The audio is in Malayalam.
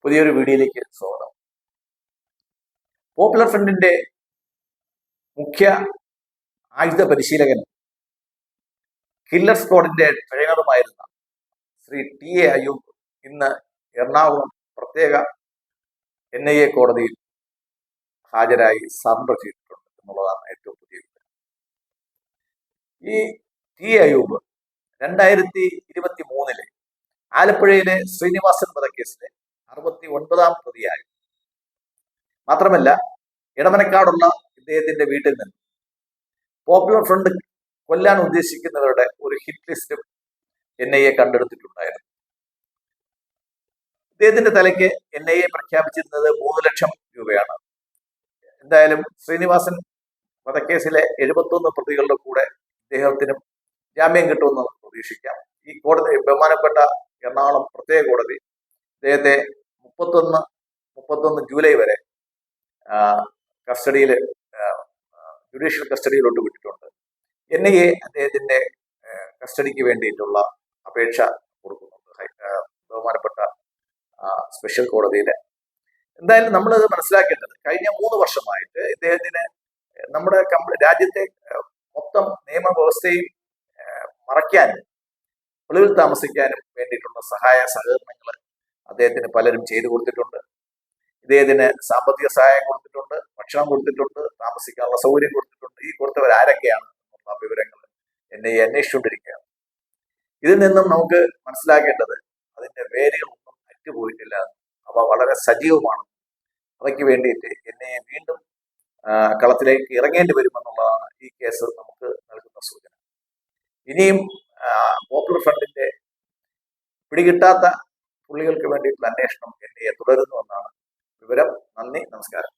പുതിയൊരു വീഡിയോയിലേക്ക് സ്വാഗതം. പോപ്പുലർ ഫ്രണ്ടിന്റെ മുഖ്യ ആയുധ പരിശീലകൻ കില്ലർ സ്ക്വാഡിന്റെ ട്രെയിനറുമായിരുന്ന ശ്രീ ടി.എ. അയ്യൂബ് ഇന്ന് എറണാകുളം പ്രത്യേക NIA കോടതിയിൽ ഹാജരായി സറണ്ടർ ചെയ്തിട്ടുണ്ട് എന്നുള്ളതാണ് ഏറ്റവും പുതിയ വിവരം. ഈ ടി.എ. അയ്യൂബ് 2023 ആലപ്പുഴയിലെ ശ്രീനിവാസൻ വധക്കേസിലെ 69ാം പ്രതിയായി. മാത്രമല്ല, ഇടമനക്കാടുള്ള ഇദ്ദേഹത്തിന്റെ വീട്ടിൽ നിന്ന് പോപ്പുലർ ഫ്രണ്ട് കൊല്ലാൻ ഉദ്ദേശിക്കുന്നവരുടെ ഒരു ഹിറ്റ് ലിസ്റ്റും NIA കണ്ടെടുത്തിട്ടുണ്ടായിരുന്നു. ഇദ്ദേഹത്തിന്റെ തലയ്ക്ക് NIA പ്രഖ്യാപിച്ചിരുന്നത് 3 ലക്ഷം രൂപയാണ്. എന്തായാലും ശ്രീനിവാസൻ വധക്കേസിലെ 71 പ്രതികളുടെ കൂടെ ഇദ്ദേഹത്തിനും ജാമ്യം കിട്ടുമെന്ന് പ്രതീക്ഷിക്കാം. ഈ കോടതി, ബഹുമാനപ്പെട്ട എറണാകുളം പ്രത്യേക കോടതി അദ്ദേഹത്തെ 31 ജൂലൈ വരെ കസ്റ്റഡിയിൽ, ജുഡീഷ്യൽ കസ്റ്റഡിയിലോട്ട് വിട്ടിട്ടുണ്ട്. NIA അദ്ദേഹത്തിന്റെ കസ്റ്റഡിക്ക് വേണ്ടിയിട്ടുള്ള അപേക്ഷ കൊടുക്കുന്നുണ്ട് ബഹുമാനപ്പെട്ട സ്പെഷ്യൽ കോടതിയിൽ. എന്തായാലും നമ്മളത് മനസ്സിലാക്കേണ്ടത്, കഴിഞ്ഞ 3 വർഷമായിട്ട് ഇദ്ദേഹത്തിന് നമ്മുടെ രാജ്യത്തെ മൊത്തം നിയമവ്യവസ്ഥയും മറയ്ക്കാനും ഒളിവിൽ താമസിക്കാനും വേണ്ടിയിട്ടുള്ള സഹായ സഹകരണങ്ങൾ അദ്ദേഹത്തിന് പലരും ചെയ്തു കൊടുത്തിട്ടുണ്ട്. ഇദ്ദേഹത്തിന് സാമ്പത്തിക സഹായം കൊടുത്തിട്ടുണ്ട്, ഭക്ഷണം കൊടുത്തിട്ടുണ്ട്, താമസിക്കാനുള്ള സൗകര്യം കൊടുത്തിട്ടുണ്ട്. ഈ കൊടുത്തവരാരൊക്കെയാണ് എന്നുള്ള വിവരങ്ങൾ NIA അന്വേഷിച്ചുകൊണ്ടിരിക്കുകയാണ്. ഇതിൽ നിന്നും നമുക്ക് മനസ്സിലാക്കേണ്ടത്, അതിന്റെ വേരുകളൊന്നും അറ്റുപോയിട്ടില്ല, അവ വളരെ സജീവമാണ്. അവയ്ക്ക് വേണ്ടിയിട്ട് NIA വീണ്ടും കളത്തിലേക്ക് ഇറങ്ങേണ്ടി വരുമെന്നുള്ളതാണ് ഈ കേസ് നമുക്ക് നൽകുന്ന സൂചന. ഇനിയും പോപ്പുലർ ഫ്രണ്ടിന്റെ പിടികിട്ടാത്ത പുള്ളികൾക്ക് വേണ്ടിയിട്ടുള്ള അന്വേഷണം NIA തുടരുന്നുവെന്നാണ് വിവരം. നന്ദി, നമസ്കാരം.